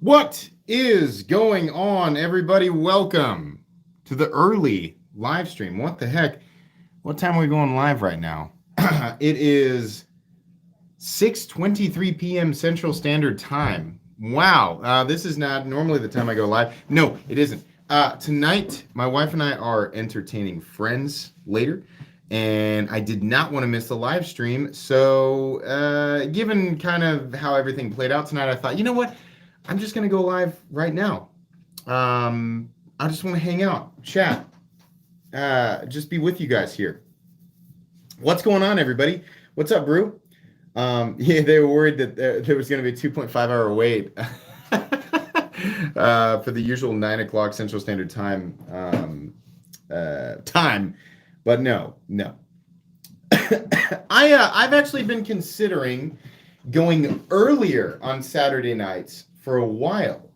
What is going on, everybody? Welcome to the early live stream. What the heck? What time are we going live right now? It is 6:23 p.m. Central Standard Time. Wow, this is not normally the time I go live. No, it isn't. Tonight, my wife and I are entertaining friends later, and I did not want to miss the live stream. So, given kind of how everything played out tonight, I thought, you know what? I'm just going to go live right now. I just want to hang out, chat, just be with you guys here. What's going on, everybody? What's up, Brew? Yeah, they were worried that there was going to be a 2.5-hour wait for the usual 9 o'clock Central Standard Time but no. I've actually been considering going earlier on Saturday nights for a while.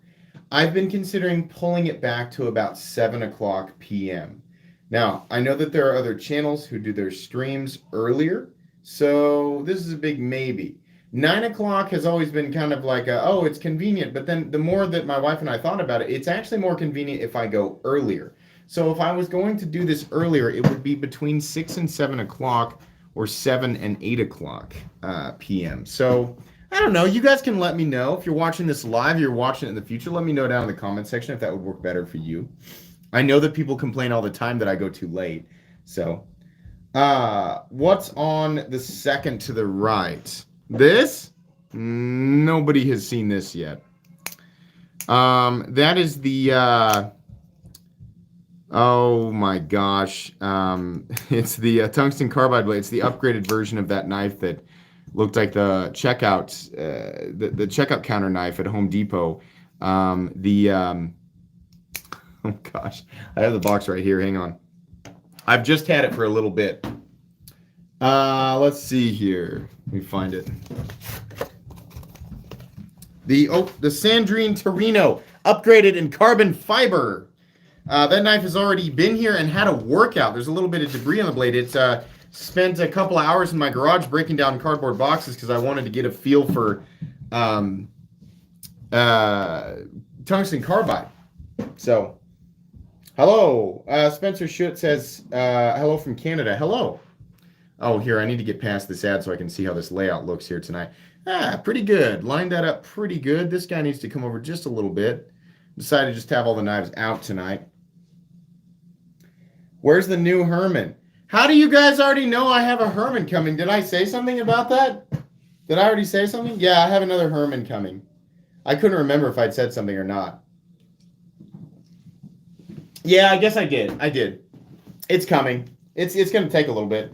I've been considering pulling it back to about 7 o'clock p.m. Now, I know that there are other channels who do their streams earlier, so this is a big maybe. 9 o'clock has always been kind of like, it's convenient, but then the more that my wife and I thought about it, it's actually more convenient if I go earlier. So if I was going to do this earlier, it would be between 6 and 7 o'clock or 7 and 8 o'clock p.m. So I don't know. You guys can let me know. If you're watching this live, you're watching it in the future, let me know down in the comment section if that would work better for you. I know that people complain all the time that I go too late. So, what's on the second to the right? This? Nobody has seen this yet. That is the, oh my gosh. It's the tungsten carbide blade. It's the upgraded version of that knife that looked like the checkout, the checkout counter knife at Home Depot. Oh gosh, I have the box right here. Hang on. I've just had it for a little bit. Let's see here. Let me find it. The Sandrine Torino, upgraded in carbon fiber. That knife has already been here and had a workout. There's a little bit of debris on the blade. It's spent a couple of hours in my garage breaking down cardboard boxes because I wanted to get a feel for tungsten carbide. So, hello. Spencer Schutt says, hello from Canada. Hello. Oh, here, I need to get past this ad so I can see how this layout looks here tonight. Pretty good. Lined that up pretty good. This guy needs to come over just a little bit. Decided to just have all the knives out tonight. Where's the new Herman? How do you guys already know I have a Herman coming? Did I say something about that? Did I already say something? Yeah, I have another Herman coming. I couldn't remember if I'd said something or not. Yeah, I guess I did. It's coming. It's going to take a little bit.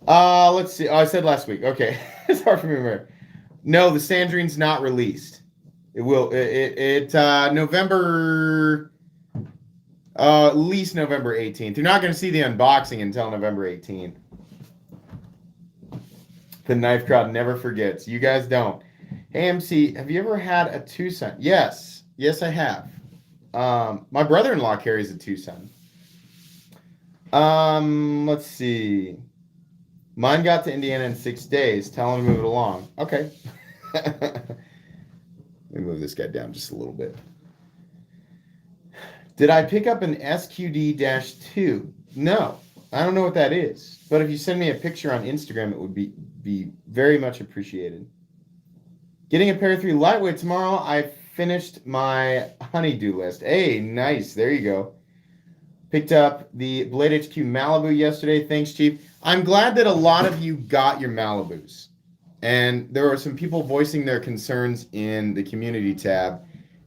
Let's see. Oh, I said last week. Okay. It's hard for me to remember. No, the Sandrine's not released. It will. November... at least November 18th. You're not going to see the unboxing until November 18th. The knife crowd never forgets. You guys don't. Hey, MC, have you ever had a Tucson? Yes. Yes, I have. My brother-in-law carries a Tucson. Let's see. Mine got to Indiana in 6 days. Tell him to move it along. Okay. Let me move this guy down just a little bit. Did I pick up an SQD-2? No, I don't know what that is. But if you send me a picture on Instagram, it would be very much appreciated. Getting a pair of 3 lightweight tomorrow. I finished my honeydew list. Hey, nice. There you go. Picked up the Blade HQ Malibu yesterday. Thanks, Chief. I'm glad that a lot of you got your Malibus. And there were some people voicing their concerns in the community tab.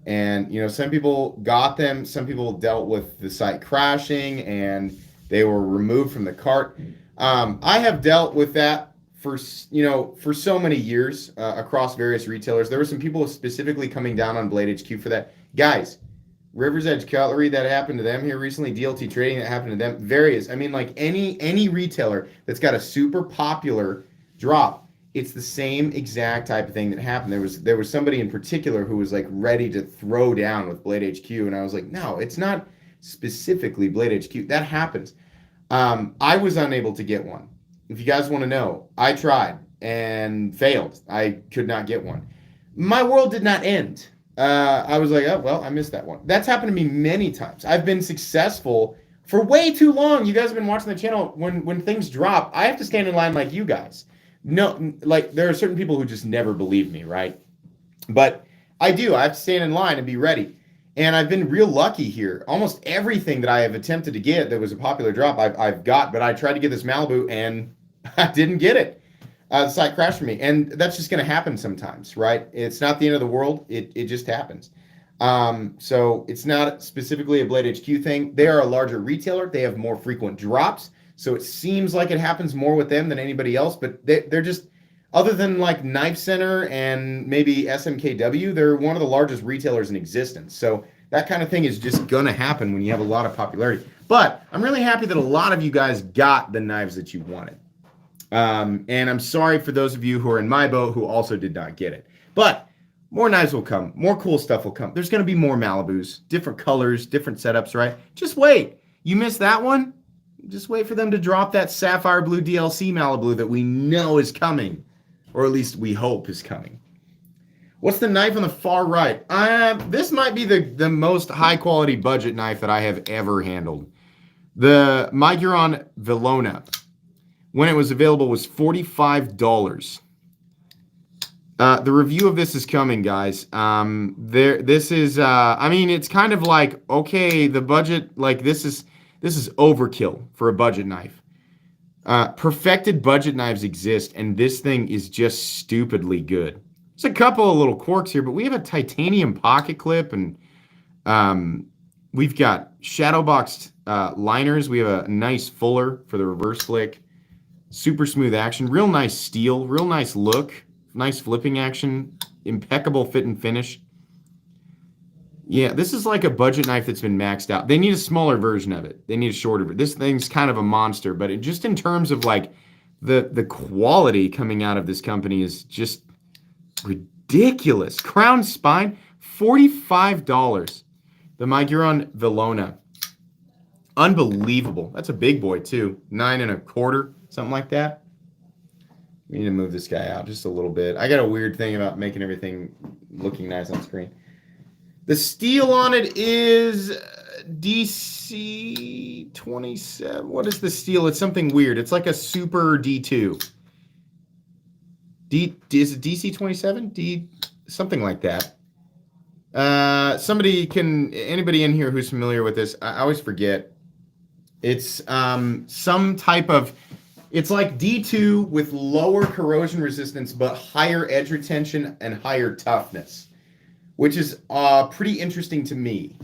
And, some people got them. Some people dealt with the site crashing and they were removed from the cart. I have dealt with that for so many years across various retailers. There were some people specifically coming down on Blade HQ for that. Guys, River's Edge Cutlery, that happened to them here recently. DLT Trading, that happened to them. Various. I mean, like any retailer that's got a super popular drop, it's the same exact type of thing that happened. There was somebody in particular who was like ready to throw down with Blade HQ, and I was like, no, it's not specifically Blade HQ. That happens. I was unable to get one. If you guys want to know, I tried and failed. I could not get one. My world did not end. I was like, oh, well, I missed that one. That's happened to me many times. I've been successful for way too long. You guys have been watching the channel. When things drop, I have to stand in line like you guys. No, like there are certain people who just never believe me, right? But I do. I have to stand in line and be ready. And I've been real lucky here. Almost everything that I have attempted to get that was a popular drop, I've got. But I tried to get this Malibu and I didn't get it. The site crashed for me, and that's just going to happen sometimes, right? It's not the end of the world. It just happens. So it's not specifically a Blade HQ thing. They are a larger retailer. They have more frequent drops, so it seems like it happens more with them than anybody else. But they're just, other than like Knife Center and maybe SMKW, they're one of the largest retailers in existence. So that kind of thing is just going to happen when you have a lot of popularity. But I'm really happy that a lot of you guys got the knives that you wanted. And I'm sorry for those of you who are in my boat who also did not get it. But more knives will come. More cool stuff will come. There's going to be more Malibus, different colors, different setups, right? Just wait. You missed that one? Just wait for them to drop that sapphire blue DLC Malibu that we know is coming. Or at least we hope is coming. What's the knife on the far right? This might be the most high-quality budget knife that I have ever handled. The Miguron Velona, when it was available, was $45. The review of this is coming, guys. This is, I mean, it's kind of like, okay, the budget, like this is overkill for a budget knife. Perfected budget knives exist, and this thing is just stupidly good. There's a couple of little quirks here, but we have a titanium pocket clip, and we've got shadow boxed liners. We have a nice fuller for the reverse flick. Super smooth action, real nice steel, real nice look, nice flipping action, impeccable fit and finish. Yeah, this is like a budget knife that's been maxed out. They need a smaller version of it. They need a shorter version. This thing's kind of a monster, but just in terms of like the quality coming out of this company is just ridiculous. Crown spine, $45. The Miguron Velona. Unbelievable. That's a big boy too. 9 1/4. Something like that. We need to move this guy out just a little bit. I got a weird thing about making everything looking nice on screen. The steel on it is DC27. What is the steel? It's something weird. It's like a super D2. Is it DC27? Something like that. Anybody in here who's familiar with this? I always forget. It's some type of, it's like D2 with lower corrosion resistance, but higher edge retention and higher toughness, which is pretty interesting to me.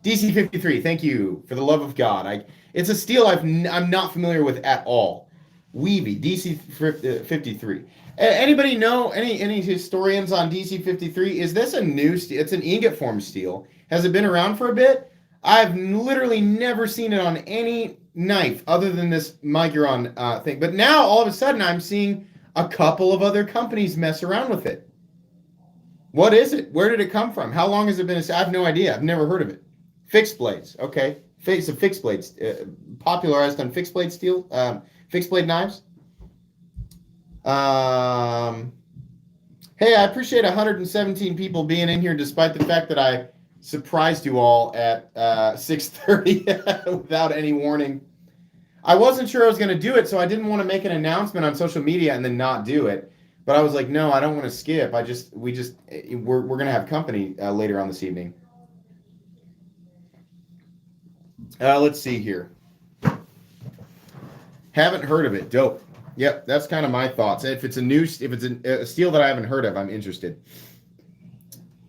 DC53, thank you for the love of God. It's a steel I'm not familiar with at all. Weavy, DC53. Anybody know, any historians on DC53? Is this a new steel? It's an ingot form steel. Has it been around for a bit? I've literally never seen it on any knife other than this Miguron thing. But now, all of a sudden, I'm seeing a couple of other companies mess around with it. What is it? Where did it come from? How long has it been? I have no idea. I've never heard of it. Fixed blades. Okay. Some fixed blades. Popularized on fixed blade steel. Fixed blade knives. Hey, I appreciate 117 people being in here despite the fact that I surprised you all at 6:30 without any warning. I wasn't sure I was going to do it, so I didn't want to make an announcement on social media and then not do it. But I was like, no, I don't want to skip. We're going to have company later on this evening. Let's see here. Haven't heard of it. Dope. Yep, that's kind of my thoughts. If it's a steel that I haven't heard of, I'm interested.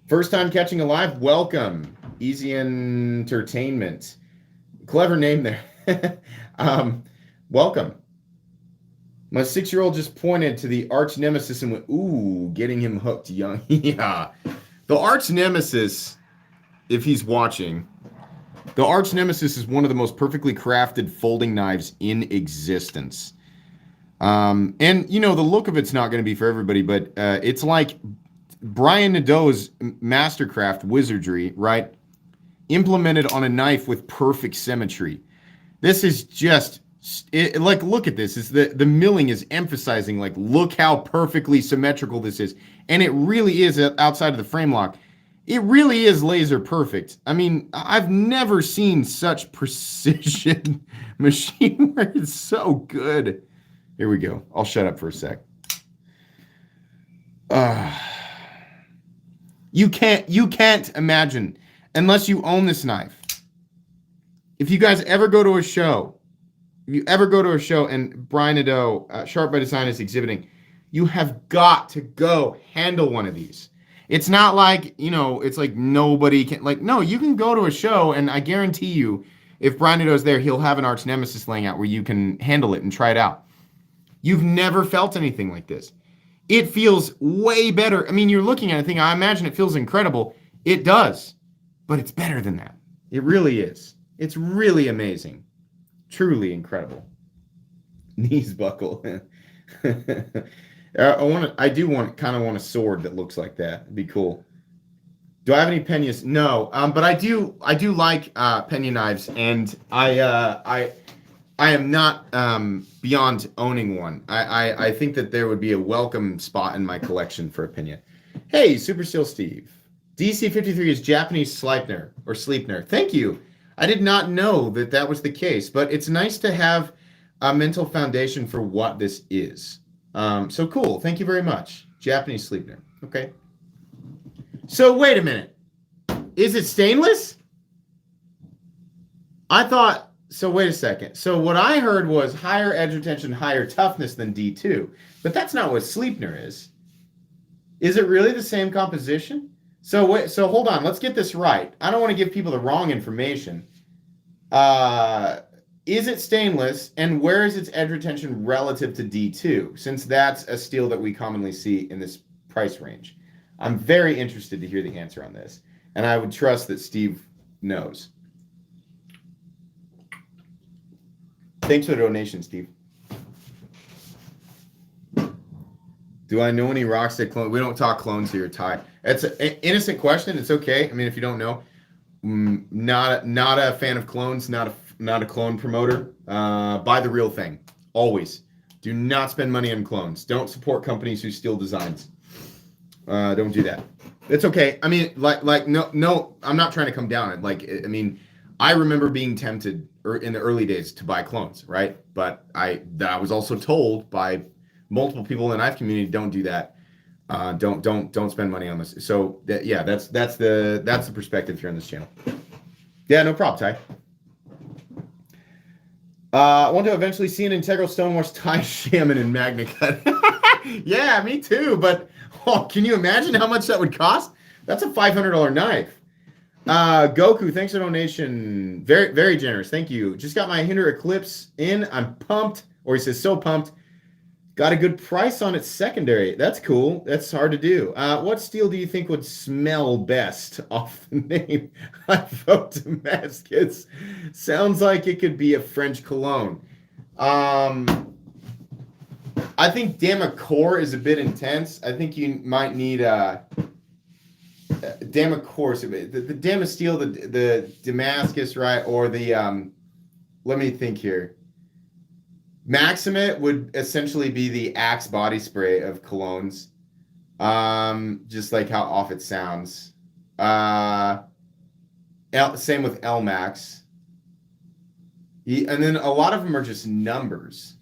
First time catching a live, welcome. Easy Entertainment. Clever name there. Welcome. My 6-year-old just pointed to the arch nemesis and went, ooh, getting him hooked young. Yeah. The arch nemesis, if he's watching, the arch nemesis is one of the most perfectly crafted folding knives in existence. And, you know, the look of it's not going to be for everybody, but it's like Brian Nadeau's Mastercraft wizardry, right? Implemented on a knife with perfect symmetry. This is just, like, look at this. The milling is emphasizing, like, look how perfectly symmetrical this is. and it really is outside of the frame lock. It really is laser perfect. I mean, I've never seen such precision machine work. It's so good. Here we go. I'll shut up for a sec. You can't imagine, unless you own this knife. If you guys ever go to a show, and Brian Nadeau, Sharp by Design is exhibiting, you have got to go handle one of these. It's not like, it's like nobody can, like, no, you can go to a show, and I guarantee you, if Brian Nadeau's there, he'll have an arch nemesis laying out where you can handle it and try it out. You've never felt anything like this. It feels way better. I mean, you're looking at a thing, I imagine it feels incredible. It does, but it's better than that. It really is. It's really amazing. Truly incredible. Knees buckle. I do want a sword that looks like that. It'd be cool. Do I have any peñas? No, but I do like peña knives, and I am not beyond owning one. I think that there would be a welcome spot in my collection for a peña. Hey, Super Steel Steve. DC53 is Japanese Sleipner. Thank you. I did not know that was the case, but it's nice to have a mental foundation for what this is. So cool. Thank you very much. Japanese Sleipner. Okay. So wait a minute. Is it stainless? So wait a second. So what I heard was higher edge retention, higher toughness than D2, but that's not what Sleipner is. Is it really the same composition? So hold on. Let's get this right. I don't want to give people the wrong information. Is it stainless, and where is its edge retention relative to D2, since that's a steel that we commonly see in this price range? I'm very interested to hear the answer on this, and I would trust that Steve knows. Thanks for the donation, Steve. Do I know any Rocksteady clones? We don't talk clones here, Ty. It's an innocent question. It's okay. I mean, if you don't know, not a fan of clones, not a clone promoter. Buy the real thing. Always. Do not spend money on clones. Don't support companies who steal designs. Don't do that. It's okay. I mean, no, I'm not trying to come down. I remember being tempted in the early days to buy clones, right? But I was also told by multiple people in the knife community, don't do that. Don't spend money on this. So that's the perspective here on this channel. Yeah, no problem, Ty. I want to eventually see an integral Stonewash Ty Shaman in Magna Cut. Yeah, me too. But can you imagine how much that would cost? That's a $500 knife. Goku, thanks for the donation. Very, very generous. Thank you. Just got my Hinderer Eclipse in. I'm pumped. Or he says, so pumped. Got a good price on its secondary. That's cool. That's hard to do. What steel do you think would smell best off the name? I vote Damascus. Sounds like it could be a French cologne. I think Damacor is a bit intense. I think you might need Damacor. The Damasteel, the Damascus, right? Or the, let me think here. Maximate would essentially be the Axe body spray of colognes. Just like how off it sounds. Same with Elmax. And then a lot of them are just numbers.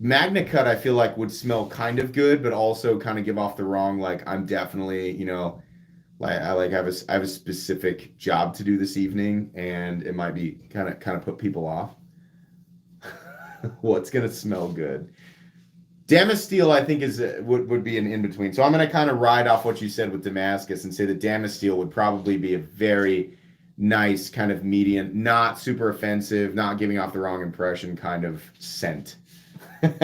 Magna Cut, I feel like, would smell kind of good, but also kind of give off the wrong, like, I'm definitely, I have a specific job to do this evening, and it might be kind of put people off. What's gonna smell good? Damasteel, I think, would be an in-between. So I'm gonna kind of ride off what you said with Damascus and say that Damasteel would probably be a very nice kind of medium, not super offensive, not giving off the wrong impression kind of scent. I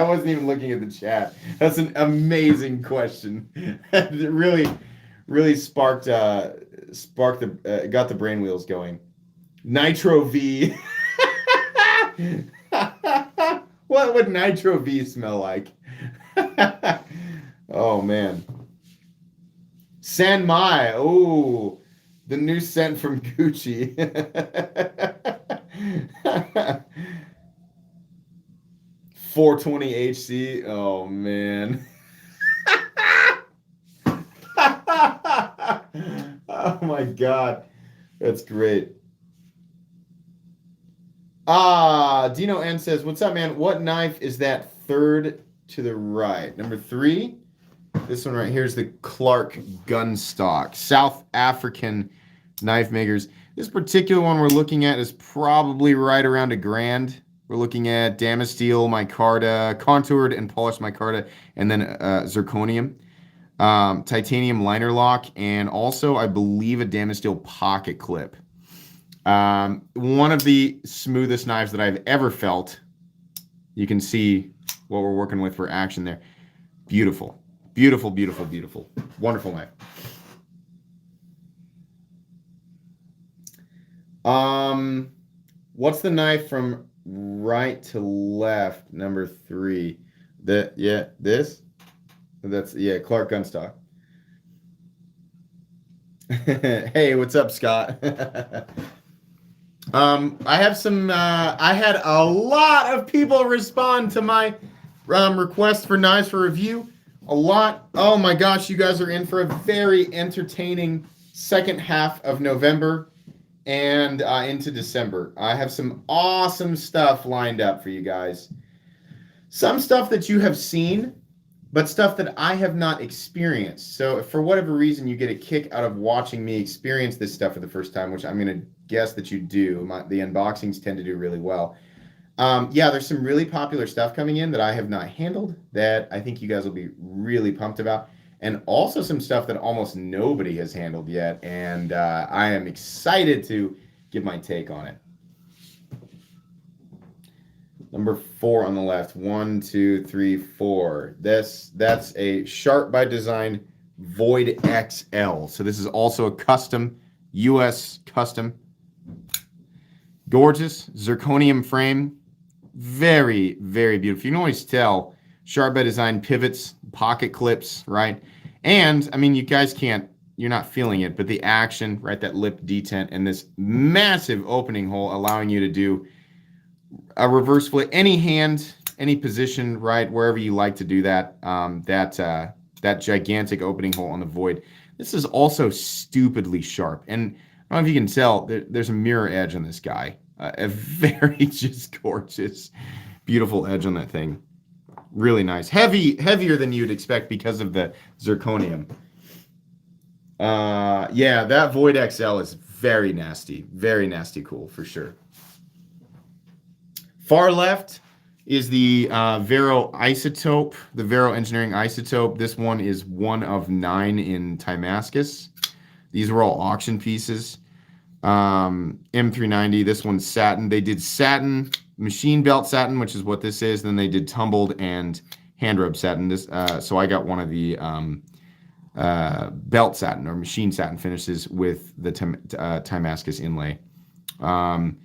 wasn't even looking at the chat. That's an amazing question. It really sparked got the brain wheels going. Nitro V. What would Nitro V smell like? Oh man. San Mai. Oh, the new scent from Gucci. 420 HC. Oh, man. Oh, my God. That's great. Dino N says, what's up, man? What knife is that third to the right? Number 3? This one right here is the Clark Gunstock. South African knife makers. This particular one we're looking at is probably right around $1,000. We're looking at Damasteel, micarta, contoured and polished micarta, and then zirconium. Titanium liner lock, and also, I believe, a Damasteel pocket clip. One of the smoothest knives that I've ever felt. You can see what we're working with for action there. Beautiful. Beautiful, beautiful, beautiful. Wonderful knife. What's the knife from right to left? Number 3. This? That's, Clark Gunstock. Hey, what's up, Scott? I have some, I had a lot of people respond to my request for knives for review. A lot. Oh my gosh, you guys are in for a very entertaining second half of November and into December. I have some awesome stuff lined up for you guys. Some stuff that you have seen, but stuff that I have not experienced. So if for whatever reason you get a kick out of watching me experience this stuff for the first time, which I'm going to guess that you do, the unboxings tend to do really well. There's some really popular stuff coming in that I have not handled that I think you guys will be really pumped about. And also some stuff that almost nobody has handled yet. And I am excited to give my take on it. Number 4 on the left. 1, 2, 3, 4. That's a Sharp by Design Void XL. So this is also a custom, US custom. Gorgeous zirconium frame. Very, very beautiful. You can always tell Sharp by Design pivots, pocket clips, right? And, I mean, you guys can't, you're not feeling it, but the action, right, that lip detent and this massive opening hole allowing you to do a reverse flip, any hand, any position, right, wherever you like to do that, that gigantic opening hole on the void. This is also stupidly sharp. And I don't know if you can tell, there's a mirror edge on this guy. A very just gorgeous, beautiful edge on that thing. Really nice. Heavier than you'd expect because of the zirconium. That Void XL is very nasty cool for sure. Far left is the Vero Isotope, the Vero Engineering Isotope. This one is one of 9 in Timascus. These were all auction pieces. M390, this one's satin. They did satin, machine belt satin, which is what this is. Then they did tumbled and hand rub satin. So I got one of the belt satin or machine satin finishes with the Timascus inlay. One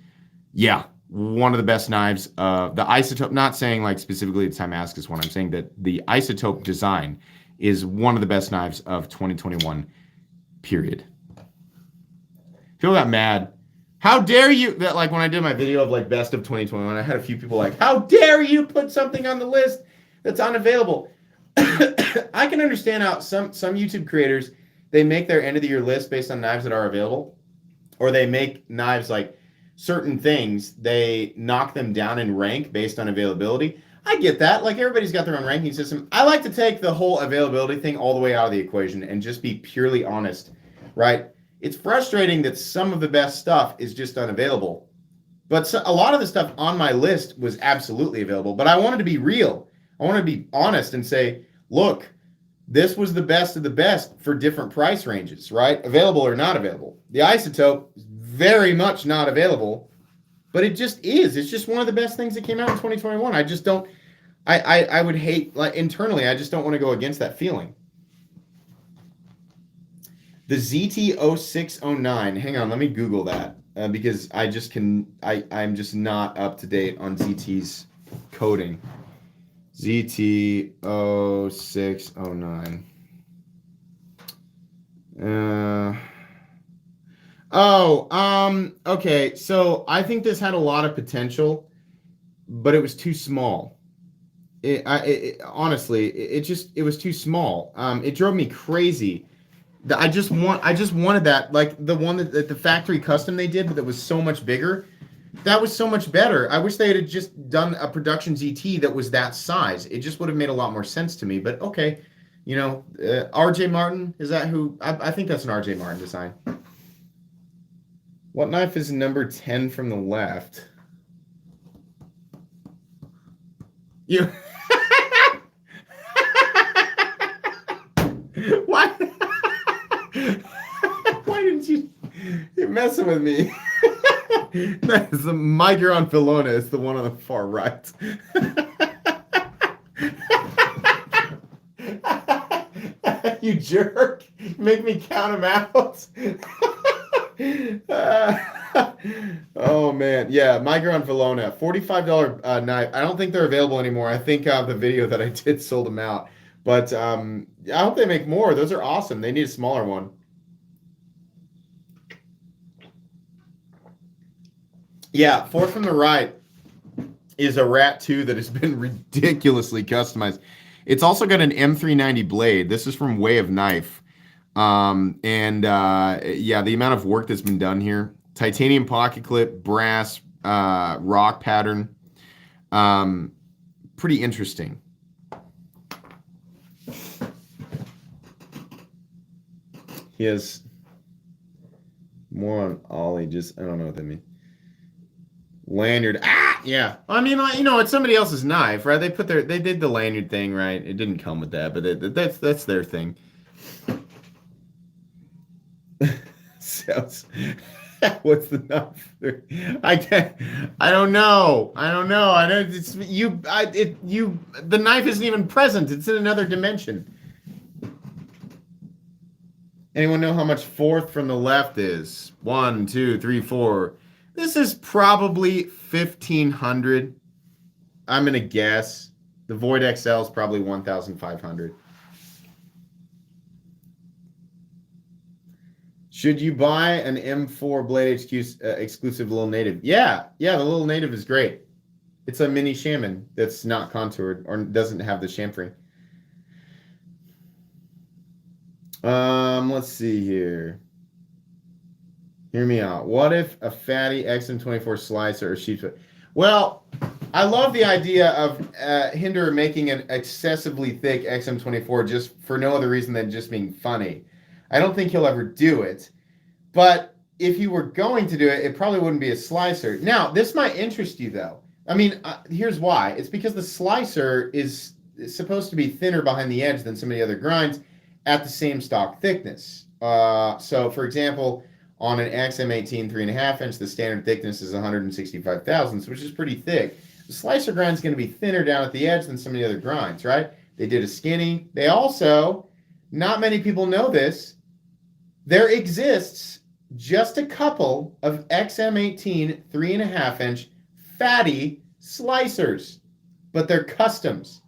of the best knives. The Isotope, not saying like specifically the Timascus one, I'm saying that the Isotope design is one of the best knives of 2021, period. People got mad. How dare you? That, like, when I did my video of like best of 2021, I had a few people like, how dare you put something on the list that's unavailable? I can understand how some YouTube creators, they make their end of the year list based on knives that are available, or they make knives like certain things, they knock them down in rank based on availability. I get that. Like, everybody's got their own ranking system. I like to take the whole availability thing all the way out of the equation and just be purely honest, right? It's frustrating that some of the best stuff is just unavailable. But a lot of the stuff on my list was absolutely available. But I wanted to be real. I wanted to be honest and say, look, this was the best of the best for different price ranges, right? Available or not available. The Isotope is very much not available, but it just is. It's just one of the best things that came out in 2021. I just don't, I would hate, like, internally, I just don't want to go against that feeling. The ZT0609. Hang on, let me Google that because I'm just not up to date on ZT's coding. ZT0609. Okay. So I think this had a lot of potential, but it was too small. Honestly, it was too small. It drove me crazy. I just wanted that, like the one that the factory custom they did, but that was so much bigger. That was so much better. I wish they had just done a production ZT that was that size. It just would have made a lot more sense to me. But okay, RJ Martin, is that who? I think that's an RJ Martin design. What knife is number 10 from the left? You. Why? Why didn't you? You're messing with me. That's the Migron Filona. It's the one on the far right. You jerk. Make me count them out. Oh, man. Yeah, Migron Filona. $45 knife. I don't think they're available anymore. I think the video that I did sold them out. But I hope they make more. Those are awesome. They need a smaller one. Yeah, fourth from the right is a Rat 2 that has been ridiculously customized. It's also got an M390 blade. This is from Way of Knife. Yeah, the amount of work that's been done here. Titanium pocket clip, brass, rock pattern. Pretty interesting. He has more on Ollie, just, I don't know what that means. Lanyard. Yeah. I mean, it's somebody else's knife, right? They did the lanyard thing, right? It didn't come with that, but that's their thing. What's the knife? I don't know. The knife isn't even present. It's in another dimension. Anyone know how much fourth from the left is? 1, 2, 3, 4. This is probably 1,500. I'm gonna guess. The Void XL is probably 1,500. Should you buy an M4 Blade HQ exclusive Little Native? Yeah, the Little Native is great. It's a mini shaman that's not contoured or doesn't have the chamfering. Let's see here. Hear me out. What if a fatty XM24 slicer or sheepsfoot? Well, I love the idea of Hinderer making an excessively thick XM24 just for no other reason than just being funny. I don't think he'll ever do it. But if you were going to do it, it probably wouldn't be a slicer. Now, this might interest you, though. I mean, here's why. It's because the slicer is supposed to be thinner behind the edge than some of the other grinds at the same stock thickness. So, for example, on an XM18 3.5 inch, the standard thickness is 165 thousandths, which is pretty thick. The slicer grind is going to be thinner down at the edge than some of the other grinds, right? They did a skinny. They also, not many people know this, there exists just a couple of XM18 3.5 inch fatty slicers, but they're customs.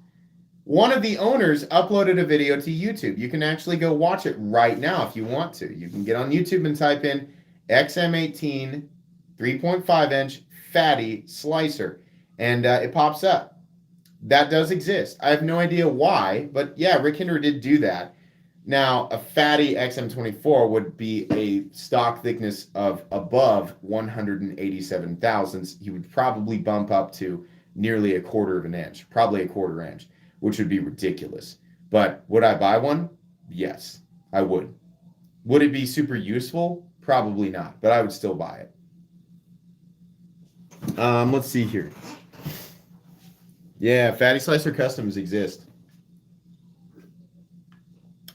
One of the owners uploaded a video to YouTube. You can actually go watch it right now if you want to. You can get on YouTube and type in XM18 3.5 inch fatty slicer, and it pops up. That does exist. I have no idea why, but yeah, Rick Hinderer did do that. Now, a fatty XM24 would be a stock thickness of above 187 thousandths. He would probably bump up to nearly 1/4 inch, probably 1/4 inch, which would be ridiculous. But would I buy one? Yes, I would. Would it be super useful? Probably not, but I would still buy it. Let's see here. Yeah, fatty slicer customs exist.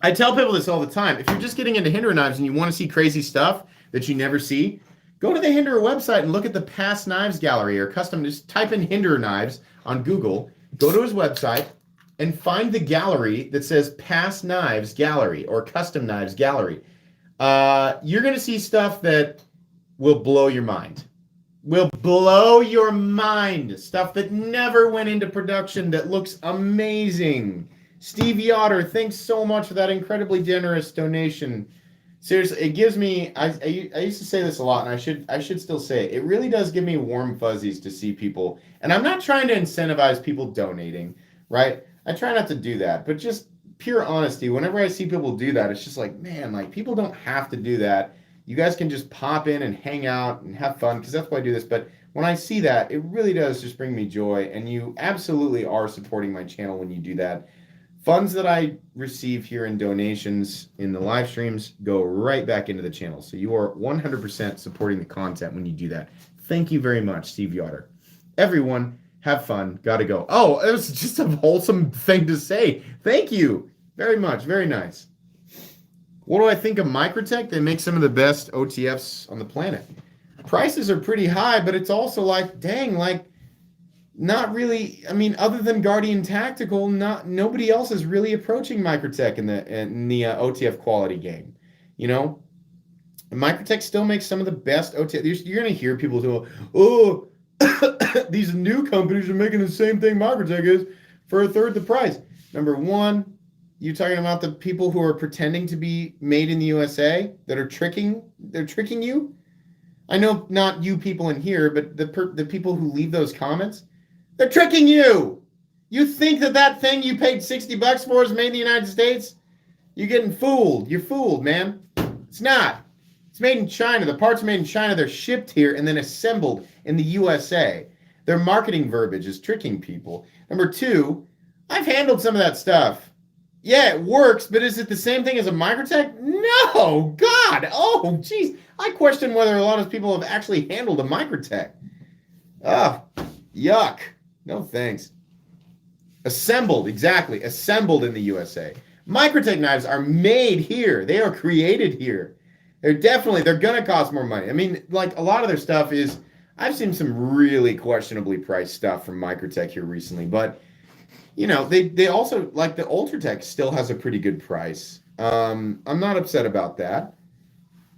I tell people this all the time. If you're just getting into Hinderer knives and you want to see crazy stuff that you never see, go to the Hinderer website and look at the past knives gallery or custom. Just type in Hinderer knives on Google, go to his website, and find the gallery that says past knives gallery or custom knives gallery. You're going to see stuff that will blow your mind. Will blow your mind. Stuff that never went into production that looks amazing. Steve Yoder, thanks so much for that incredibly generous donation. Seriously, it gives me, I used to say this a lot, and I should still say it. It really does give me warm fuzzies to see people, and I'm not trying to incentivize people donating, right? I try not to do that, but just pure honesty. Whenever I see people do that, it's just like, man, like people don't have to do that. You guys can just pop in and hang out and have fun because that's why I do this. But when I see that, it really does just bring me joy. And you absolutely are supporting my channel when you do that. Funds that I receive here in donations in the live streams go right back into the channel. So you are 100% supporting the content when you do that. Thank you very much, Steve Yoder. Everyone, have fun. Gotta go. Oh, it was just a wholesome thing to say. Thank you very much. Very nice. What do I think of Microtech? They make some of the best OTFs on the planet. Prices are pretty high, but it's also like, dang, like, not really. I mean, other than Guardian Tactical, nobody else is really approaching Microtech in the OTF quality game. You know, and Microtech still makes some of the best OTF. You're gonna hear people go, "Oh, these new companies are making the same thing Microtech is for a third the price." Number one, you're talking about the people who are pretending to be made in the USA that are tricking. They're tricking you. I know not you people in here, but the people who leave those comments. They're tricking you. You think that thing you paid $60 for is made in the United States? You're getting fooled. You're fooled, man. It's not. It's made in China. The parts are made in China. They're shipped here and then assembled in the USA. Their marketing verbiage is tricking people. Number two, I've handled some of that stuff. Yeah, it works, but is it the same thing as a Microtech? No, God. Oh, geez. I question whether a lot of people have actually handled a Microtech. Oh, yuck. No thanks. Assembled, exactly. Assembled in the USA. Microtech knives are made here. They are created here. They're going to cost more money. I mean, like a lot of their stuff is, I've seen some really questionably priced stuff from Microtech here recently, but you know, they also, like the Ultratech still has a pretty good price. I'm not upset about that.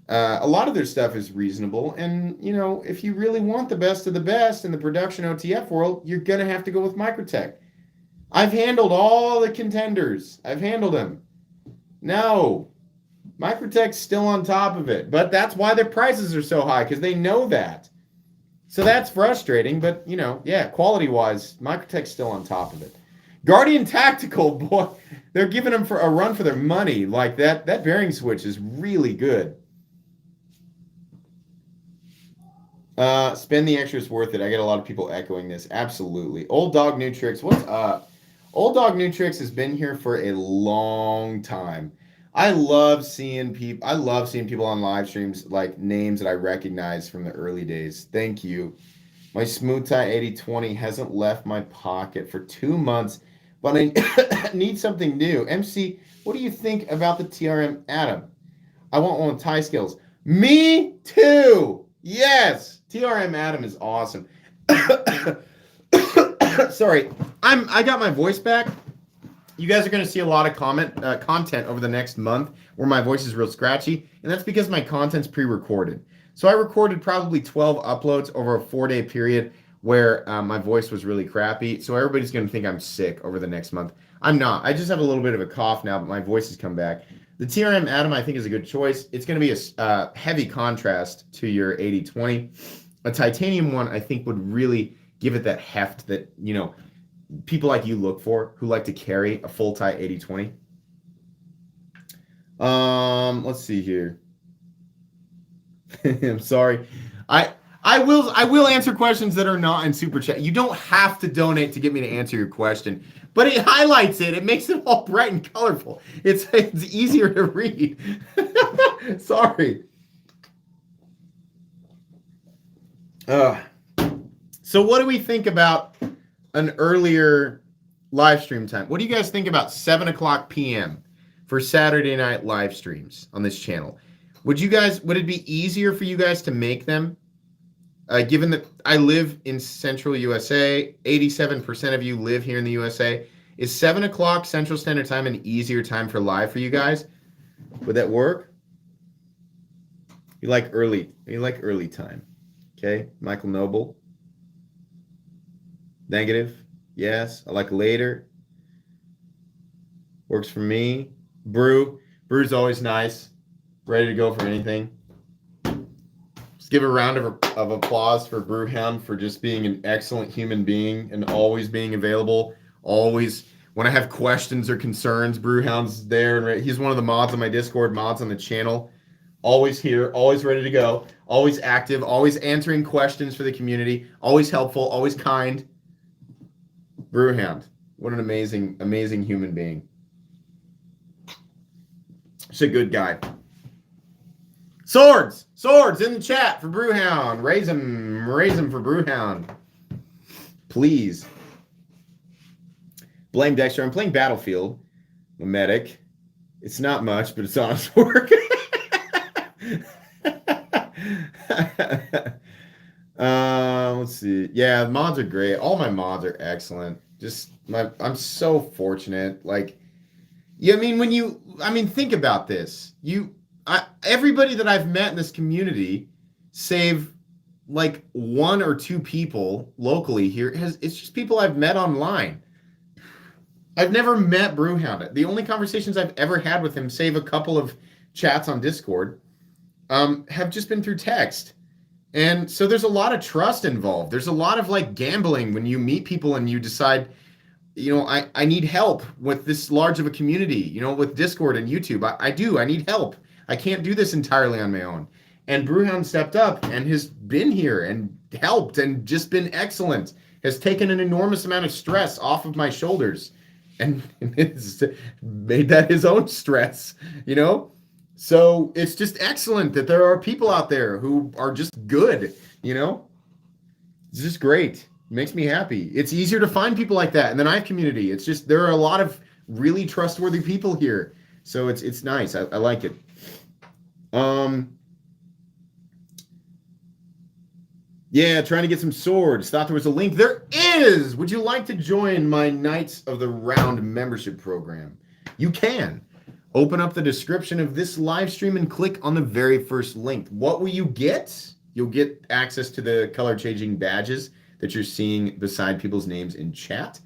A lot of their stuff is reasonable, and you know, if you really want the best of the best in the production OTF world, you're gonna have to go with Microtech. I've handled all the contenders. I've handled them. No, Microtech's still on top of it, but that's why their prices are so high, because they know that. So that's frustrating, but you know, yeah, quality-wise, Microtech's still on top of it. Guardian Tactical, boy, they're giving them for a run for their money. Like that bearing switch is really good. Spend the extra, it's worth it. I get a lot of people echoing this. Absolutely. Old Dog New Tricks, what's up? Old Dog New Tricks has been here for a long time. I love seeing people on live streams, like names that I recognize from the early days. Thank you. My Smooth Tie 8020 hasn't left my pocket for 2 months, but I need something new. MC, what do you think about the TRM Atom? I want one with tie skills. Me too. Yes, TRM Atom is awesome. Sorry, I got my voice back. You guys are going to see a lot of content over the next month where my voice is real scratchy, and that's because my content's pre-recorded. So I recorded probably 12 uploads over a 4-day period where my voice was really crappy. So everybody's going to think I'm sick over the next month. I'm not. I just have a little bit of a cough now, but my voice has come back. The TRM Atom, I think, is a good choice. It's going to be a heavy contrast to your 8020. A titanium one, I think, would really give it that heft that, you know, people like you look for, who like to carry a full tie 8020. Let's see here. I'm sorry. I will answer questions that are not in Super Chat. You don't have to donate to get me to answer your question, but it highlights it. It makes it all bright and colorful. It's easier to read. Sorry. So what do we think about an earlier live stream time? What do you guys think about 7:00 p.m. for Saturday night live streams on this channel? Would it be easier for you guys to make them? Given that I live in central USA, 87% of you live here in the USA. Is 7:00 Central Standard Time an easier time for live for you guys? Would that work? You like early time. Okay, Michael Noble. Negative. Yes, I like later. Works for me. Brew's always nice. Ready to go for anything. Just give a round of applause for Brewhound for just being an excellent human being and always being available Always, when I have questions or concerns, Brewhound's there. And he's one of the mods on my Discord, mods on the channel. Always here, always ready to go, always active, always answering questions for the community, always helpful, always kind. Brewhound, what an amazing, amazing human being. Just a good guy. Swords in the chat for Brewhound. Raise them for Brewhound. Please. Blame Dexter. I'm playing Battlefield. I'm a medic. It's not much, but it's honest work. Let's see. Yeah, the mods are great. All my mods are excellent. I'm so fortunate. Like, yeah, I mean, think about this. Everybody that I've met in this community, save like one or two people locally here, it's just people I've met online. I've never met Brewhound. The only conversations I've ever had with him, save a couple of chats on Discord, have just been through text. And so there's a lot of trust involved. There's a lot of like gambling when you meet people and you decide, I need help with this large of a community, with Discord and YouTube. I need help. I can't do this entirely on my own. And Brewhound stepped up and has been here and helped and just been excellent. Has taken an enormous amount of stress off of my shoulders and it's made that his own stress, So it's just excellent that there are people out there who are just good, It's just great. It makes me happy. It's easier to find people like that in the knife community. It's just, there are a lot of really trustworthy people here. So it's nice. I like it. Yeah, trying to get some swords. Thought there was a link. There is! Would you like to join my Knights of the Round membership program? You can. Open up the description of this live stream and click on the very first link. What will you get? You'll get access to the color-changing badges that you're seeing beside people's names in chat.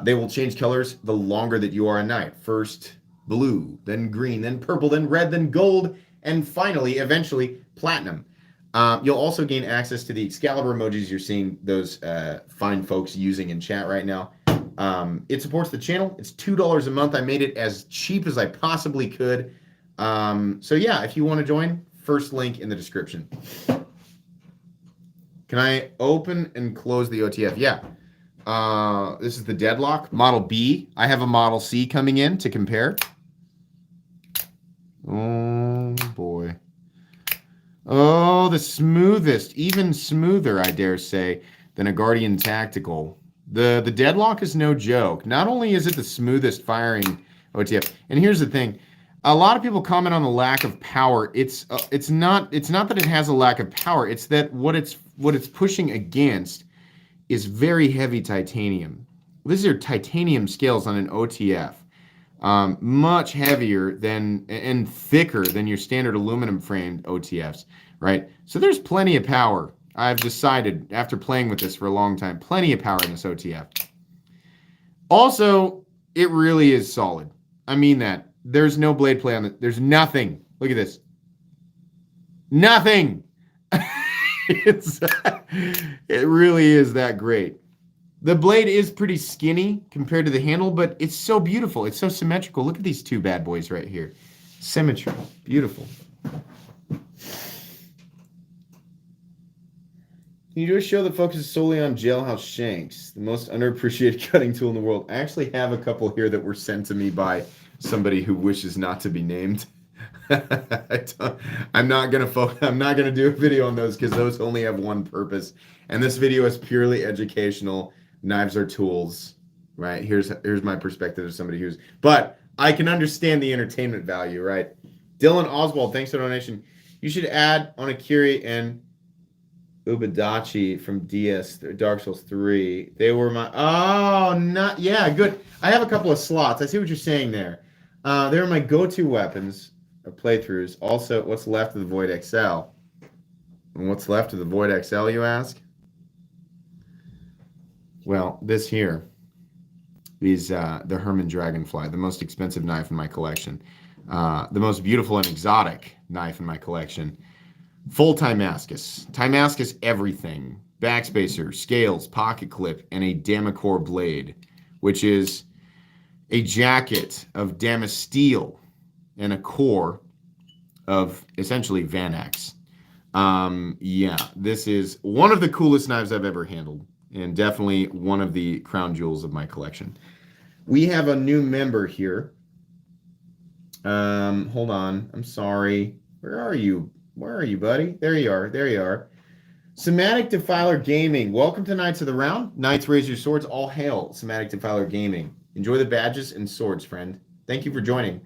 They will change colors the longer that you are a knight. First blue, then green, then purple, then red, then gold, and finally, eventually, platinum. You'll also gain access to the Excalibur emojis you're seeing those fine folks using in chat right now. It supports the channel. It's $2 a month. I made it as cheap as I possibly could. So yeah, if you want to join, first link in the description. Can I open and close the OTF? Yeah. This is the Deadlock Model B. I have a Model C coming in to compare. Oh boy. Oh, the smoothest, even smoother, I dare say, than a Guardian Tactical. The Deadlock is no joke. Not only is it the smoothest firing OTF, and here's the thing: a lot of people comment on the lack of power. It's not that it has a lack of power. It's that what it's pushing against is very heavy titanium. These are titanium scales on an OTF. Much heavier than and thicker than your standard aluminum framed OTFs, right? So there's plenty of power. I've decided after playing with this for a long time, plenty of power in this OTF. Also, it really is solid. I mean that. There's no blade play on it. There's nothing. Look at this. Nothing. It really is that great. The blade is pretty skinny compared to the handle, but it's so beautiful. It's so symmetrical. Look at these two bad boys right here. Symmetry. Beautiful. Can you do a show that focuses solely on jailhouse shanks, the most underappreciated cutting tool in the world? I actually have a couple here that were sent to me by somebody who wishes not to be named. I'm not gonna do a video on those because those only have one purpose, and this video is purely educational. Knives are tools, right? Here's my perspective as somebody but I can understand the entertainment value, right? Dylan Oswald, thanks for the donation. You should add Onakiri and Ubadachi from Dark Souls 3. They were good. I have a couple of slots. I see what you're saying there. They were my go-to weapons or playthroughs. Also, what's left of the Void XL? And what's left of the Void XL, you ask? Well, this here is the Herman Dragonfly, the most expensive knife in my collection. The most beautiful and exotic knife in my collection. Full Timascus. Timascus everything. Backspacer, scales, pocket clip, and a Damacor blade. which is a jacket of Damasteel and a core of essentially Vanax. Yeah, this is one of the coolest knives I've ever handled, and definitely one of the crown jewels of my collection. We have a new member here. Hold on. I'm sorry. Where are you? Where are you, buddy? There you are. There you are. Somatic Defiler Gaming. Welcome to Knights of the Round. Knights, raise your swords. All hail Somatic Defiler Gaming. Enjoy the badges and swords, friend. Thank you for joining.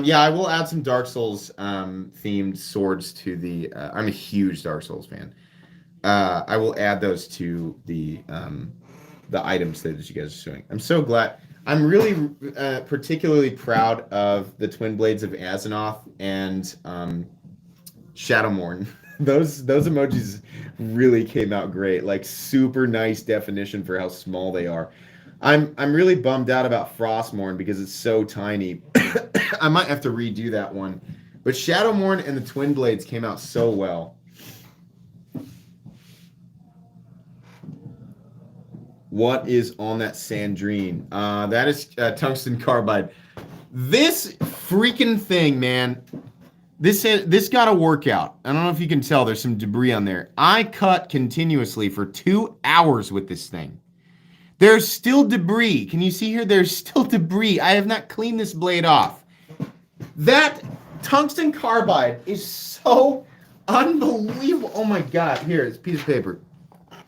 Yeah, I will add some Dark Souls themed swords to the. I'm a huge Dark Souls fan. I will add those to the items that you guys are showing. I'm so glad. I'm really particularly proud of the Twin Blades of Azzinoth and Shadowmourne. Those emojis really came out great. Like super nice definition for how small they are. I'm really bummed out about Frostmourne because it's so tiny. I might have to redo that one. But Shadowmourne and the Twin Blades came out so well. What is on that Sandrine? That is tungsten carbide. This freaking thing, man. This got a workout. I don't know if you can tell. There's some debris on there. I cut continuously for 2 hours with this thing. There's still debris. Can you see here? There's still debris. I have not cleaned this blade off. That tungsten carbide is so unbelievable. Oh my God. Here, it's a piece of paper.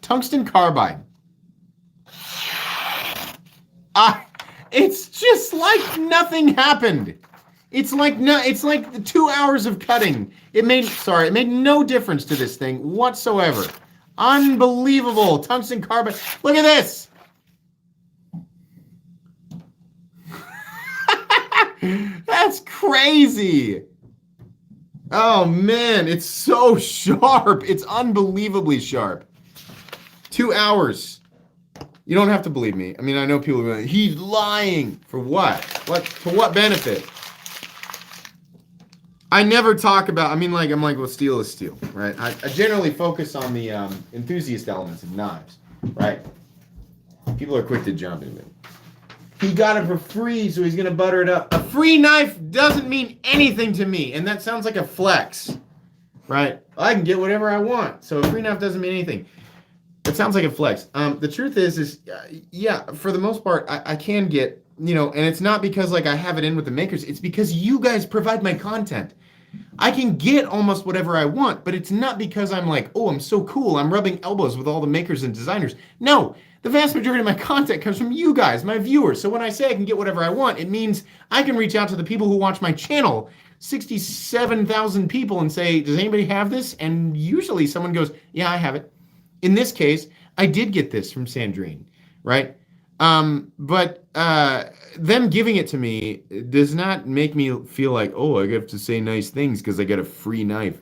Tungsten carbide. It's just like nothing happened. It's like the 2 hours of cutting. It made no difference to this thing whatsoever. Unbelievable. Tungsten carbide. Look at this. That's crazy. Oh man, it's so sharp. It's unbelievably sharp. 2 hours. You don't have to believe me. I mean, I know people are like, he's lying. For what? For what benefit? I never talk about, I'm like, well, steel is steel, right? I generally focus on the enthusiast elements of knives, right? People are quick to jump into it. He got it for free, so he's going to butter it up. A free knife doesn't mean anything to me, and that sounds like a flex, right? I can get whatever I want, so a free knife doesn't mean anything. It sounds like a flex. The truth is yeah, for the most part, I can get, and it's not because like I have it in with the makers. It's because you guys provide my content. I can get almost whatever I want, but it's not because I'm like, oh, I'm so cool. I'm rubbing elbows with all the makers and designers. No, the vast majority of my content comes from you guys, my viewers. So when I say I can get whatever I want, it means I can reach out to the people who watch my channel, 67,000 people, and say, does anybody have this? And usually someone goes, yeah, I have it. In this case, I did get this from Sandrine, right? But them giving it to me does not make me feel like, oh, I have to say nice things because I get a free knife.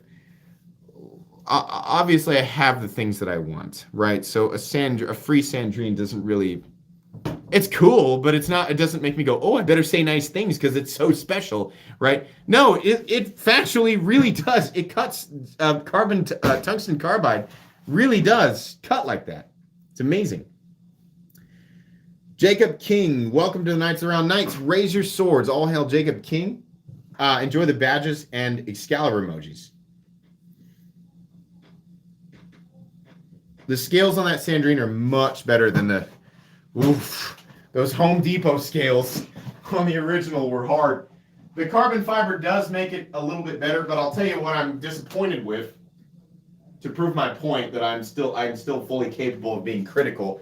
Obviously, I have the things that I want, right? So a free Sandrine doesn't really... It's cool, but it doesn't make me go, oh, I better say nice things because it's so special, right? No, it factually really does. It cuts tungsten carbide. Really does cut like that. It's amazing. Jacob King, welcome to the Knights Around. Knights, raise your swords. All hail Jacob King. Enjoy the badges and Excalibur emojis. The scales on that Sandrine are much better than those Home Depot scales on the original were hard. The carbon fiber does make it a little bit better, but I'll tell you what I'm disappointed with. To prove my point that I'm still fully capable of being critical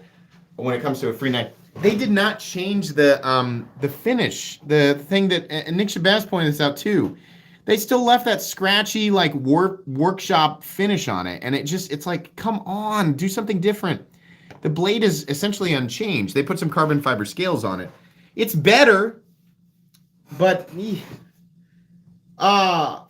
when it comes to a free knife. They did not change the finish, the thing that and Nick Shabazz pointed this out too. They still left that scratchy like workshop finish on it, and it's like, come on, do something different. The blade is essentially unchanged. They put some carbon fiber scales on it. It's better, but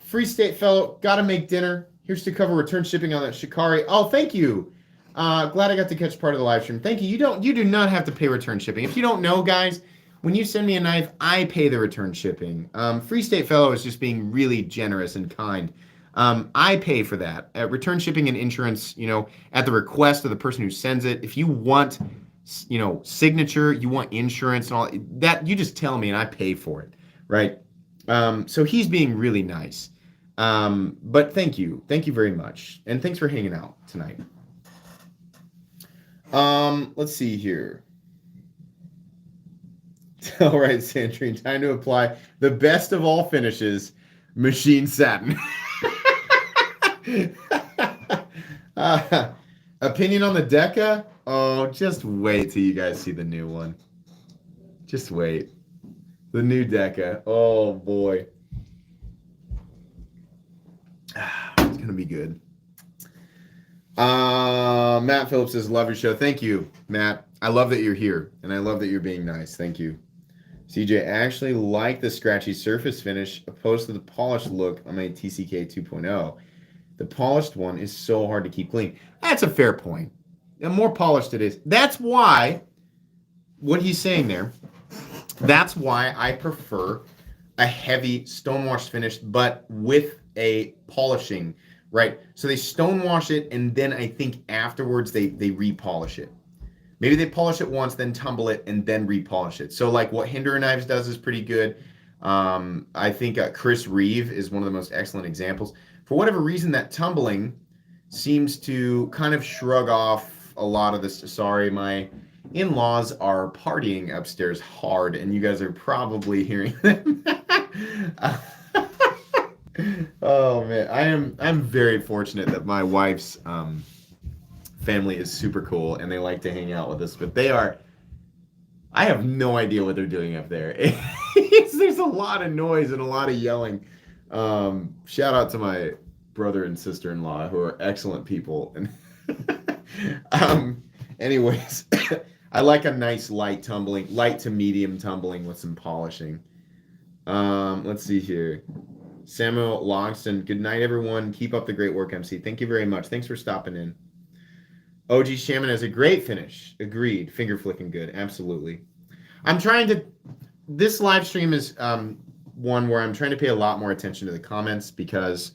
Free State Fellow, gotta make dinner. Here's to cover return shipping on that Shikari. Oh, thank you. Glad I got to catch part of the live stream. Thank you. You do not have to pay return shipping. If you don't know, guys, when you send me a knife, I pay the return shipping. Free State Fellow is just being really generous and kind. I pay for that. Return shipping and insurance, at the request of the person who sends it. If you want signature, you want insurance and all that, you just tell me and I pay for it, right? So he's being really nice. But thank you very much, and thanks for hanging out tonight. Let's see here. All right, Sandrine, time to apply the best of all finishes, machine satin. Opinion on the Deca? Oh, just wait till you guys see the new one. Just wait. The new Deca. Oh, boy. It's going to be good. Matt Phillips says, love your show. Thank you, Matt. I love that you're here, and I love that you're being nice. Thank you. CJ, I actually like the scratchy surface finish opposed to the polished look on my TCK 2.0. The polished one is so hard to keep clean. That's a fair point. The more polished it is. That's why, what he's saying there, that's why I prefer a heavy stonewash finish, but with a polishing, right? So they stonewash it, and then I think afterwards they repolish it. Maybe they polish it once, then tumble it, and then repolish it. So like what Hinderer Knives does is pretty good. I think Chris Reeve is one of the most excellent examples. For whatever reason, that tumbling seems to kind of shrug off a lot of this. Sorry, my in-laws are partying upstairs hard, and you guys are probably hearing them. Oh man, I'm very fortunate that my wife's family is super cool and they like to hang out with us, but I have no idea what they're doing up there. There's a lot of noise and a lot of yelling. Shout out to my brother and sister-in-law who are excellent people. And anyways, I like a nice light to medium tumbling with some polishing. Let's see here. Samuel Logston, good night, everyone. Keep up the great work, MC. Thank you very much. Thanks for stopping in. OG Shaman has a great finish. Agreed. Finger flicking good. Absolutely. This live stream is one where I'm trying to pay a lot more attention to the comments, because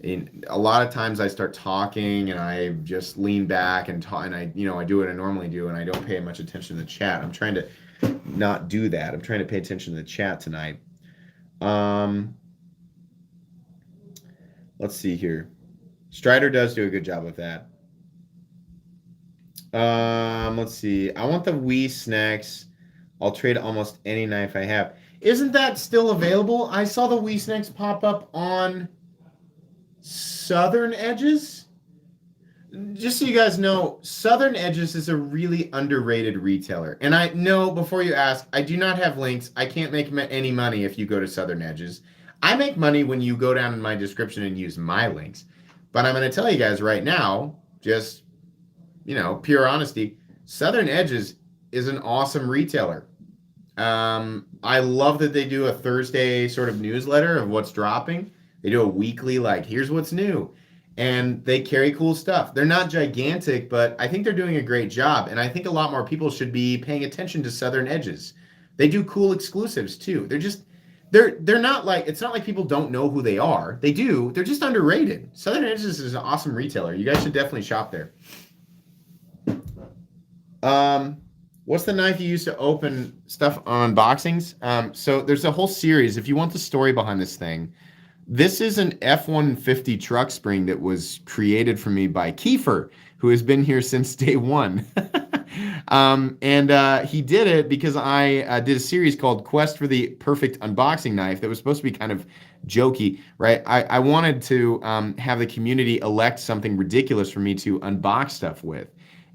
a lot of times I start talking and I just lean back and talk, and I do what I normally do, and I don't pay much attention to the chat. I'm trying to not do that. I'm trying to pay attention to the chat tonight. Let's see here. Strider does do a good job of that. Let's see. I want the Wii Snacks. I'll trade almost any knife I have. Isn't that still available? I saw the Wii Snacks pop up on Southern Edges. Just so you guys know, Southern Edges is a really underrated retailer. And I know, before you ask, I do not have links. I can't make any money if you go to Southern Edges. I make money when you go down in my description and use my links. But I'm going to tell you guys right now, just pure honesty, Southern Edges is an awesome retailer. I love that they do a Thursday sort of newsletter of what's dropping. They do a weekly, here's what's new. And they carry cool stuff. They're not gigantic, but I think they're doing a great job. And I think a lot more people should be paying attention to Southern Edges. They do cool exclusives too. They're not it's not like people don't know who they are. They do. They're just underrated. Southern Edges is an awesome retailer. You guys should definitely shop there. What's the knife you use to open stuff on unboxings? So there's a whole series. If you want the story behind this thing, this is an F-150 truck spring that was created for me by Kiefer, who has been here since day one. And he did it because I did a series called Quest for the Perfect Unboxing Knife that was supposed to be kind of jokey, right? I wanted to have the community elect something ridiculous for me to unbox stuff with.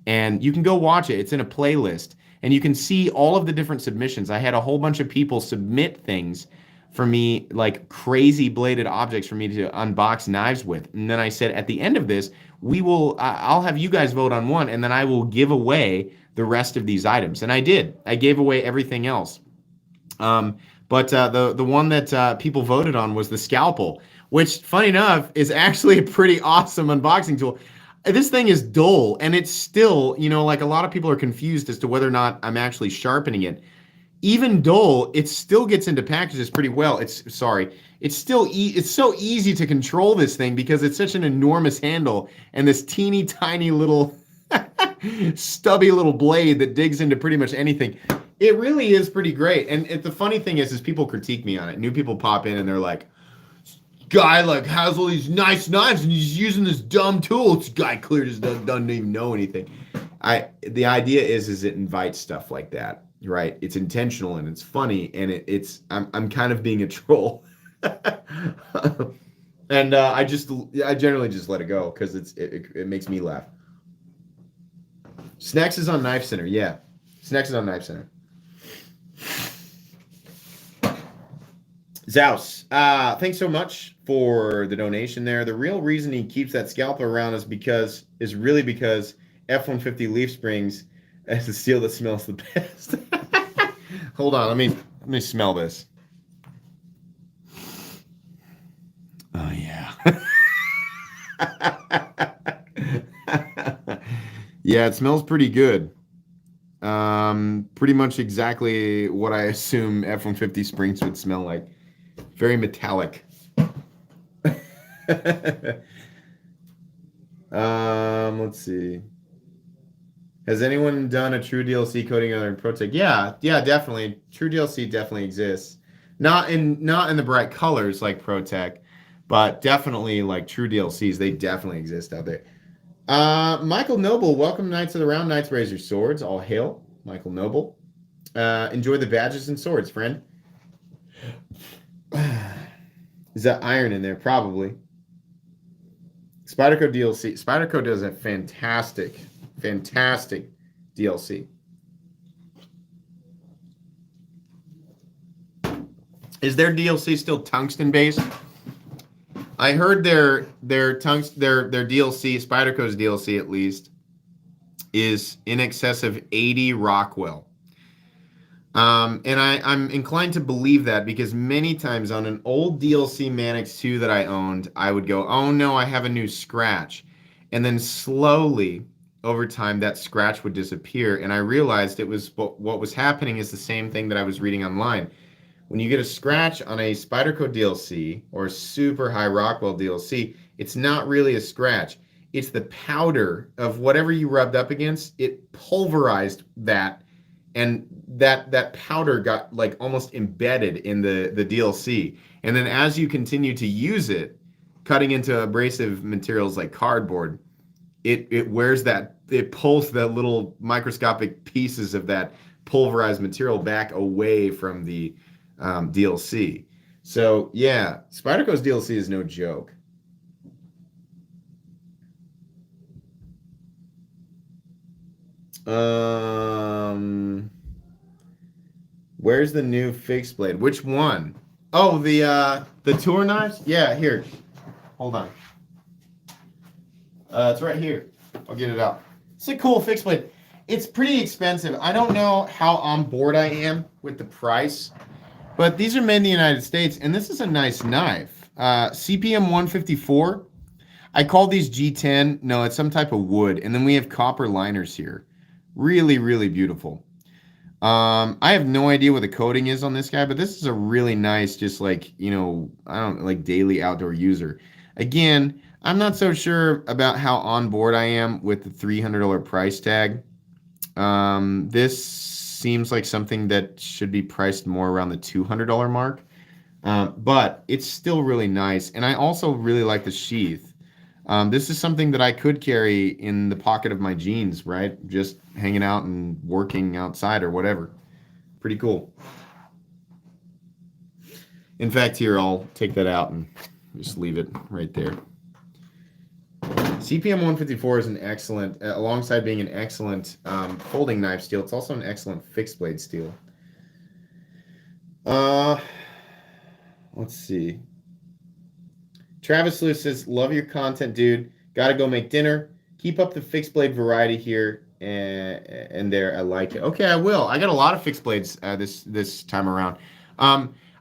And you can go watch it. It's in a playlist. And you can see all of the different submissions. I had a whole bunch of people submit things for me, like crazy bladed objects for me to unbox knives with. And then I said, at the end of this, I'll have you guys vote on one, and then I will give away the rest of these items. And I did. I gave away everything else. But the one that people voted on was the scalpel, which, funny enough, is actually a pretty awesome unboxing tool. This thing is dull, and it's still, a lot of people are confused as to whether or not I'm actually sharpening it. Even dull, it still gets into packages pretty well. It's so easy to control this thing because it's such an enormous handle and this teeny tiny little stubby little blade that digs into pretty much anything. It really is pretty great. And the funny thing is people critique me on it. New people pop in and they're like, guy like has all these nice knives and he's using this dumb tool. This guy clearly doesn't even know anything. The idea is it invites stuff like that, right? It's intentional and it's funny and I'm kind of being a troll. And I generally just let it go because it makes me laugh. Snacks is on Knife Center, yeah. Snacks is on Knife Center. Zaus, thanks so much for the donation there. The real reason he keeps that scalpel around is really because F-150 leaf springs as the steel that smells the best. Hold on, let me smell this. Oh yeah. Yeah, it smells pretty good. Pretty much exactly what I assume F-150 springs would smell like. Very metallic. Let's see. Has anyone done a true DLC coating on ProTech? Yeah, definitely. True DLC definitely exists. Not in the bright colors like ProTech, but definitely like true DLCs. They definitely exist out there. Michael Noble, welcome Knights of the Round. Knights raise your swords. All hail, Michael Noble. Enjoy the badges and swords, friend. Is that iron in there? Probably. Spyderco DLC. Spyderco does a fantastic DLC. Is their DLC still tungsten based? I heard their DLC, Spyderco's DLC at least, is in excess of 80 Rockwell. And I'm inclined to believe that because many times on an old DLC Mannix 2 that I owned, I would go, oh no, I have a new scratch. And then slowly, over time, that scratch would disappear. And I realized what was happening is the same thing that I was reading online. When you get a scratch on a Spyderco DLC or a super high Rockwell DLC, it's not really a scratch. It's the powder of whatever you rubbed up against. It pulverized that. And that powder got like almost embedded in the DLC. And then as you continue to use it, cutting into abrasive materials like cardboard, it wears that, it pulls the little microscopic pieces of that pulverized material back away from the DLC. So yeah, Spyderco's DLC is no joke. Where's the new fixed blade? Which one? Oh, the tour knives? Yeah, here. Hold on. It's right here. I'll get it out. It's a cool fixed blade. It's pretty expensive. I don't know how on board I am with the price, but these are made in the United States, and this is a nice knife. CPM 154. I call these G10. No, it's some type of wood, and then we have copper liners here. Really, really beautiful. I have no idea what the coating is on this guy, but this is a really nice, just like, like daily outdoor user. Again, I'm not so sure about how on board I am with the $300 price tag. This seems like something that should be priced more around the $200 mark, but it's still really nice. And I also really like the sheath. This is something that I could carry in the pocket of my jeans, right? Just hanging out and working outside or whatever. Pretty cool. In fact, here, I'll take that out and just leave it right there. CPM 154 is an excellent, alongside being an excellent folding knife steel, it's also an excellent fixed blade steel. Let's see. Travis Lewis says, love your content, dude. Gotta go make dinner. Keep up the fixed blade variety here and there. I like it. Okay, I will. I got a lot of fixed blades this time around.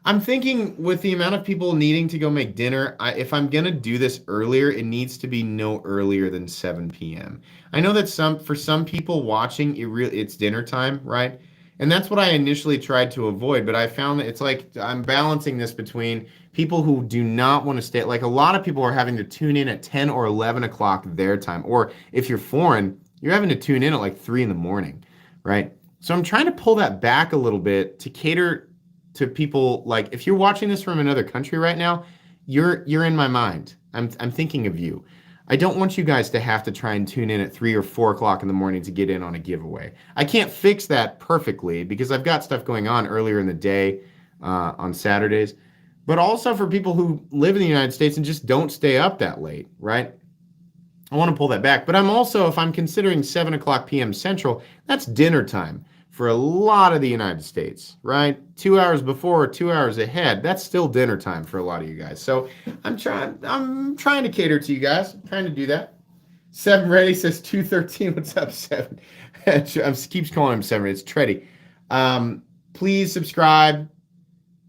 I'm thinking with the amount of people needing to go make dinner, if I'm going to do this earlier, it needs to be no earlier than 7 p.m. I know that for some people watching, it's dinner time, right? And that's what I initially tried to avoid, but I found that it's like I'm balancing this between people who do not want to stay. Like a lot of people are having to tune in at 10 or 11 o'clock their time. Or if you're foreign, You're having to tune in at like 3 in the morning, right? So I'm trying to pull that back a little bit to cater to people. Like if you're watching this from another country right now, you're in my mind. I'm thinking of you. I don't want you guys to have to try and tune in at 3 or 4 o'clock in the morning to get in on a giveaway. I can't fix that perfectly because I've got stuff going on earlier in the day on Saturdays. But also for people who live in the United States and just don't stay up that late, right? I want to pull that back. But I'm also, if I'm considering 7 o'clock p.m. Central, that's dinner time for a lot of the United States, right? 2 hours before or 2 hours ahead, that's still dinner time for a lot of you guys. So I'm trying to cater to you guys. I'm trying to do that. 7 Ready says 213. What's up, 7? Keeps calling him 7. It's Treddy. Please subscribe.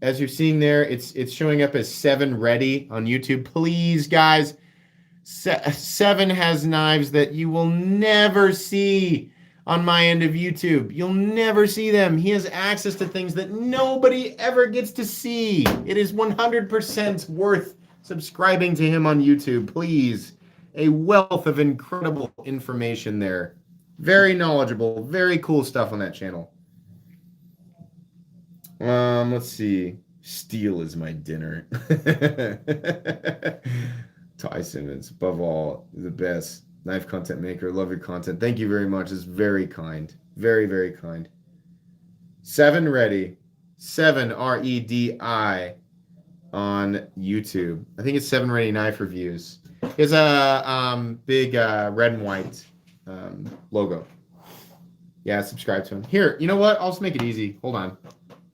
As you're seeing there, it's showing up as 7 Ready on YouTube. Please, guys. 7 has knives that you will never see on my end of YouTube. You'll never see them. He has access to things that nobody ever gets to see. It is 100% worth subscribing to him on YouTube. Please. A wealth of incredible information there. Very knowledgeable, very cool stuff on that channel. Let's see. Steel is my dinner. Tyson is above all the best knife content maker. Love your content. Thank you very much. It's very kind. Very, very kind. 7 Ready. 7 REDI on YouTube. I think it's 7 Ready Knife Reviews. He has a big red and white logo. Yeah, subscribe to him. Here, you know what? I'll just make it easy. Hold on.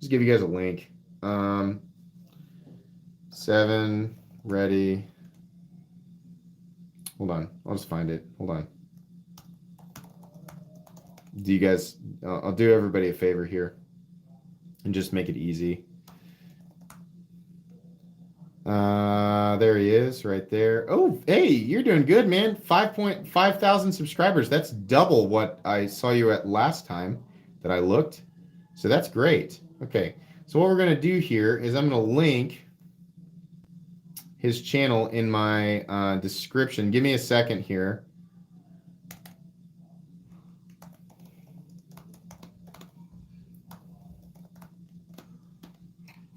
Just give you guys a link. 7 Ready. Hold on. I'll just find it. Hold on. Do you guys... I'll do everybody a favor here and just make it easy. There he is right there. Oh, hey, you're doing good, man. 5,000 subscribers. That's double what I saw you at last time that I looked. So that's great. Okay. So what we're going to do here is I'm going to link his channel in my description. Give me a second here.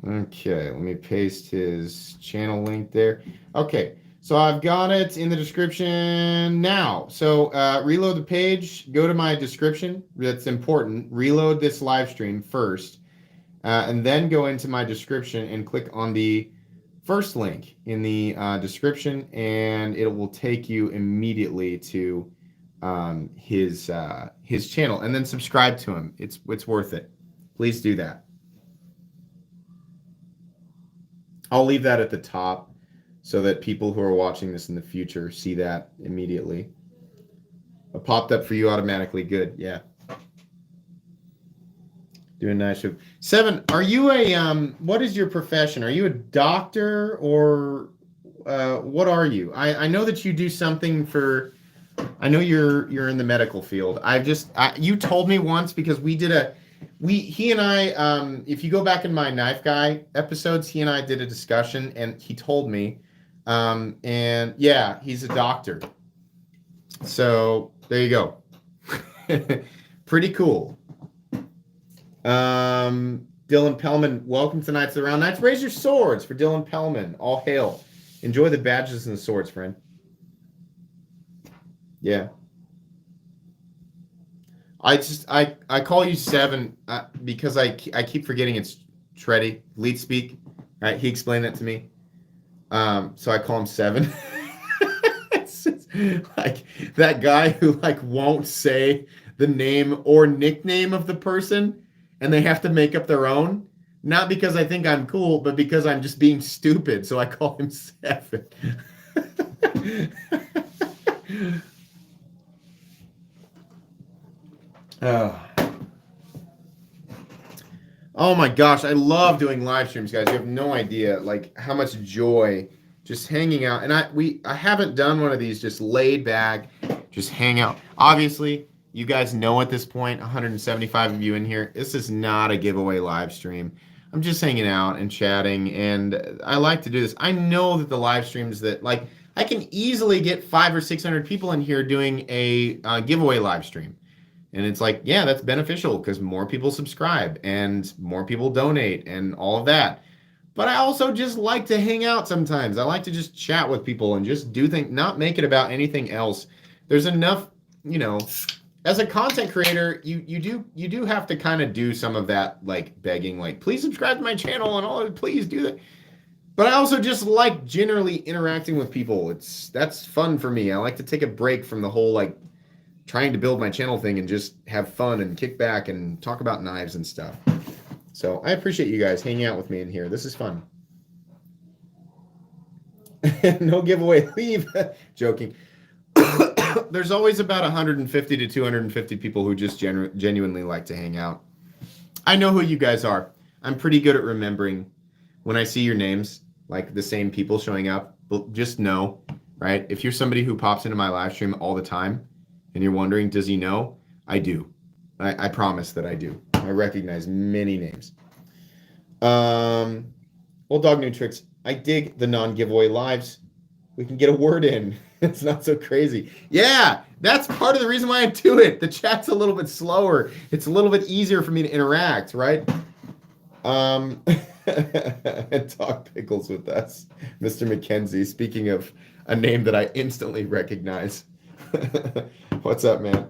Okay, let me paste his channel link there. Okay, so I've got it in the description now. So reload the page, go to my description. That's important. Reload this live stream first, and then go into my description and click on the first link in the description, and it will take you immediately to his channel, and then subscribe to him. It's worth it. Please do that. I'll leave that at the top so that people who are watching this in the future see that immediately. It popped up for you automatically. Good. Yeah. Doing nice. 7, are you a what is your profession? Are you a doctor or what are you? I know that you do something for, I know you're in the medical field. You told me once because we did he and I, if you go back in my Knife Guy episodes, he and I did a discussion and he told me, and yeah, he's a doctor. So there you go. Pretty cool. Dylan Pellman, welcome tonight to the Round Nights. Raise your swords for Dylan Pellman. All hail. Enjoy the badges and the swords, friend. Yeah. I call you 7 because I keep forgetting it's Treddy, lead speak. Right? He explained that to me. So I call him 7. It's just like that guy who won't say the name or nickname of the person and they have to make up their own. Not because I think I'm cool, but because I'm just being stupid. So I call him 7. Oh my gosh, I love doing live streams, guys. You have no idea how much joy just hanging out. And I haven't done one of these just laid back, just hang out. Obviously, you guys know at this point, 175 of you in here, this is not a giveaway live stream. I'm just hanging out and chatting, and I like to do this. I know that the live streams that I I can easily get 500 or 600 people in here doing a giveaway live stream. And it's like, yeah, that's beneficial because more people subscribe and more people donate and all of that. But I also just like to hang out sometimes. I like to just chat with people and just do things, not make it about anything else. There's enough, as a content creator, you do have to kind of do some of that, like begging, like, please subscribe to my channel and all, please do that. But I also just like generally interacting with people. That's fun for me. I like to take a break from the whole like trying to build my channel thing and just have fun and kick back and talk about knives and stuff. So I appreciate you guys hanging out with me in here. This is fun. No giveaway, leave. Joking. There's always about 150 to 250 people who just genuinely like to hang out. I know who you guys are. I'm pretty good at remembering when I see your names, like the same people showing up. Just know, right? If you're somebody who pops into my live stream all the time and you're wondering, does he know? I do. I promise that I do. I recognize many names. Old Dog New Tricks. I dig the non-giveaway lives. We can get a word in. It's not so crazy. Yeah, that's part of the reason why I do it. The chat's a little bit slower. It's a little bit easier for me to interact, right? And talk pickles with us. Mr. McKenzie, speaking of a name that I instantly recognize. What's up, man?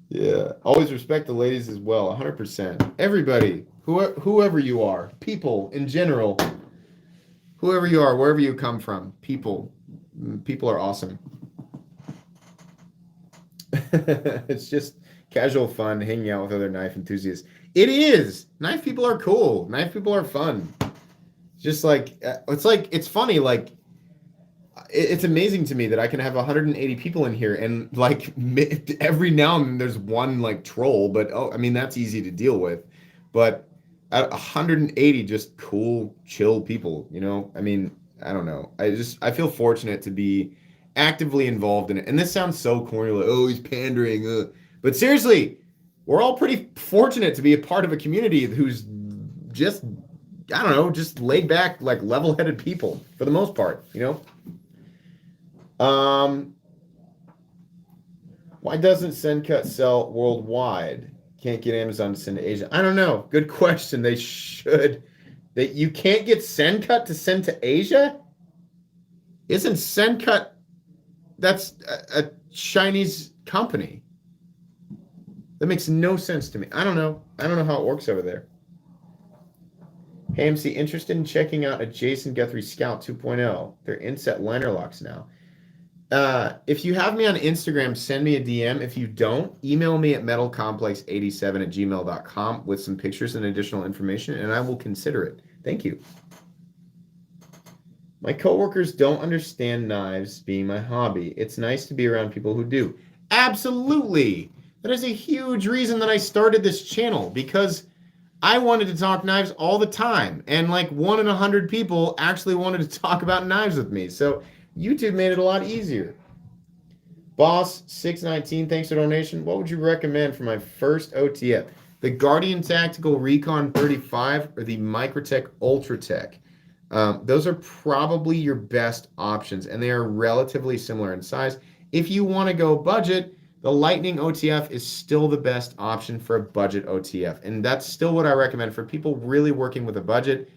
Yeah, always respect the ladies as well, 100%. Everybody, whoever you are, people in general, whoever you are, wherever you come from, people are awesome. It's just casual fun, hanging out with other knife enthusiasts. It is. Knife people are cool. Knife people are fun. Just like, it's funny, like, it's amazing to me that I can have 180 people in here and like every now and then there's one like troll, but I mean, that's easy to deal with. But 180 just cool, chill people, I mean, I don't know. I feel fortunate to be actively involved in it. And this sounds so corny, like, oh, he's pandering. But seriously, we're all pretty fortunate to be a part of a community who's just, I don't know, just laid back, like level-headed people for the most part, Why doesn't SendCut sell worldwide? Can't get Amazon to send to Asia. I don't know. Good question. They should. You can't get SendCut to send to Asia? Isn't SendCut, that's a Chinese company? That makes no sense to me. I don't know. I don't know how it works over there. Hey, MC, interested in checking out a Jason Guthrie Scout 2.0? They're inset liner locks now. If you have me on Instagram, send me a DM. If you don't, email me at metalcomplex87@gmail.com with some pictures and additional information, and I will consider it. Thank you. My coworkers don't understand knives being my hobby. It's nice to be around people who do. Absolutely. That is a huge reason that I started this channel, because I wanted to talk knives all the time, and like 1 in 100 people actually wanted to talk about knives with me. So YouTube made it a lot easier. Boss 619, thanks for donation. What would you recommend for my first OTF? The Guardian Tactical Recon 35 or the Microtech Ultratech? Those are probably your best options, and they are relatively similar in size. If you want to go budget, the Lightning OTF is still the best option for a budget OTF, and that's still what I recommend for people really working with a budget.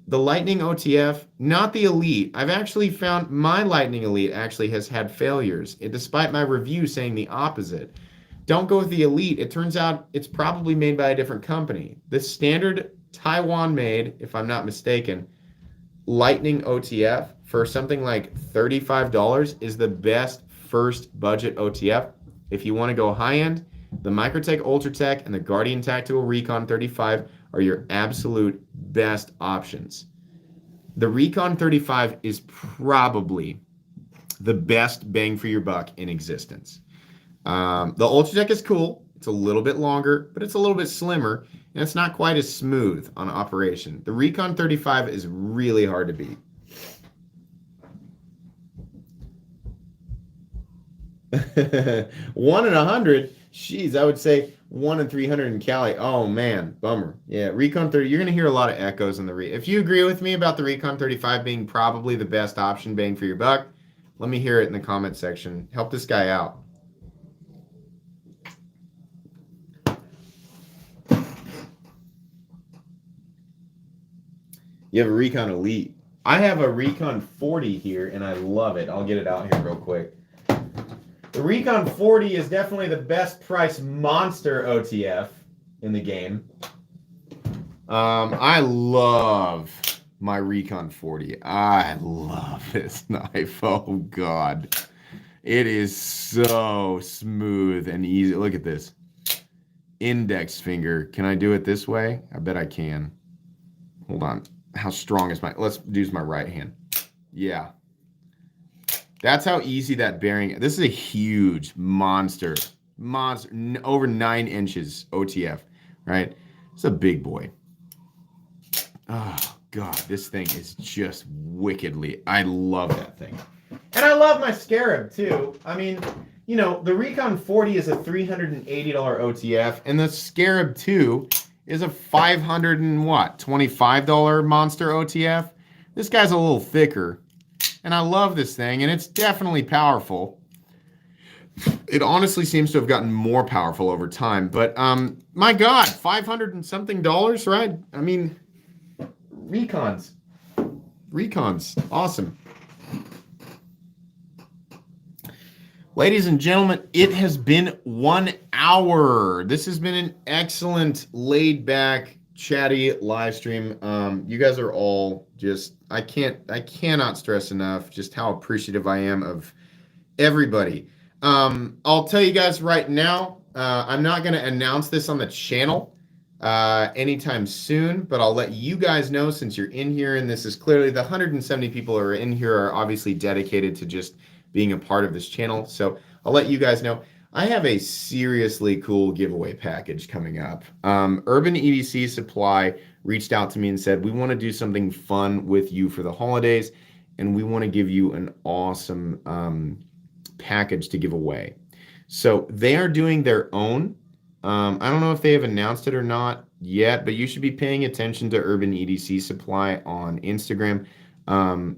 The Lightning OTF, not the Elite. I've actually found my Lightning Elite actually has had failures, despite my review saying the opposite. Don't go with the Elite. It turns out it's probably made by a different company. The standard Taiwan-made, if I'm not mistaken, Lightning OTF for something like $35 is the best first budget OTF. If you want to go high-end, the Microtech Ultratech and the Guardian Tactical Recon 35 are your absolute best options. The Recon 35 is probably the best bang for your buck in existence. The Ultratech is cool. It's a little bit longer, but it's a little bit slimmer, and it's not quite as smooth on operation. The Recon 35 is really hard to beat. 1 in 100? Jeez, I would say 1 in 300 in Cali. Oh man, bummer. Yeah, Recon 30. You're gonna hear a lot of echoes in the If you agree with me about the Recon 35 being probably the best option, bang for your buck, let me hear it in the comment section. Help this guy out. You have a Recon Elite. I have a Recon 40 here, and I love it. I'll get it out here real quick. The Recon 40 is definitely the best price monster OTF in the game. I love my Recon 40. I love this knife. Oh, God. It is so smooth and easy. Look at this. Index finger. Can I do it this way? I bet I can. Hold on. How strong is my... Let's use my right hand. Yeah. That's how easy that bearing... This is a huge monster. Over 9 inches OTF, right? It's a big boy. Oh, God. This thing is just wickedly... I love that thing. And I love my Scarab, too. I mean, you know, the Recon 40 is a $380 OTF, and the Scarab 2 is a $525 monster OTF. This guy's a little thicker, and I love this thing, and it's definitely powerful. It honestly seems to have gotten more powerful over time, but my God, $500 and something, right? I mean, Recons, awesome. Ladies and gentlemen, it has been 1 hour. This has been an excellent, laid-back, chatty live stream. You guys are all just, I cannot stress enough just how appreciative I am of everybody. I'll tell you guys right now, I'm not going to announce this on the channel anytime soon, but I'll let you guys know since you're in here, and this is clearly the 170 people who are in here are obviously dedicated to just being a part of this channel. So I'll let you guys know. I have a seriously cool giveaway package coming up. Urban EDC Supply reached out to me and said, we want to do something fun with you for the holidays, and we want to give you an awesome package to give away. So they are doing their own. I don't know if they have announced it or not yet, but you should be paying attention to Urban EDC Supply on Instagram.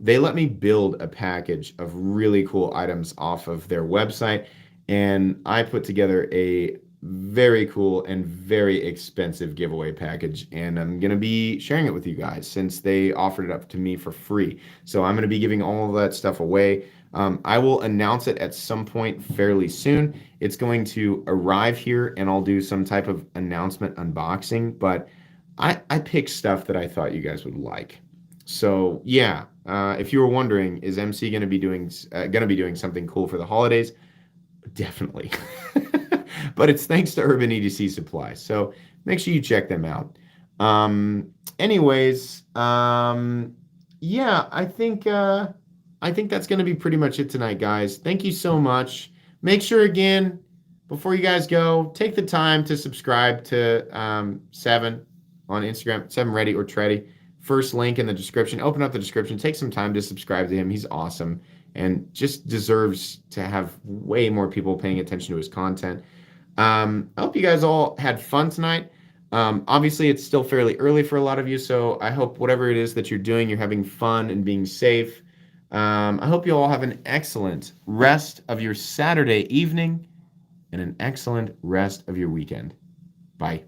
They let me build a package of really cool items off of their website, and I put together a very cool and very expensive giveaway package, and I'm going to be sharing it with you guys since they offered it up to me for free. So I'm going to be giving all of that stuff away. I will announce it at some point fairly soon. It's going to arrive here, and I'll do some type of announcement unboxing, but I picked stuff that I thought you guys would like. So yeah, if you were wondering, is MC going to be doing something cool for the holidays? Definitely. But it's thanks to Urban EDC Supply. So make sure you check them out. Anyways, yeah, I think that's going to be pretty much it tonight, guys. Thank you so much. Make sure again, before you guys go, take the time to subscribe to 7 on Instagram, 7 Ready or Treddy. First link in the description. Open up the description. Take some time to subscribe to him. He's awesome and just deserves to have way more people paying attention to his content. I hope you guys all had fun tonight. Obviously, it's still fairly early for a lot of you, so I hope whatever it is that you're doing, you're having fun and being safe. I hope you all have an excellent rest of your Saturday evening and an excellent rest of your weekend. Bye.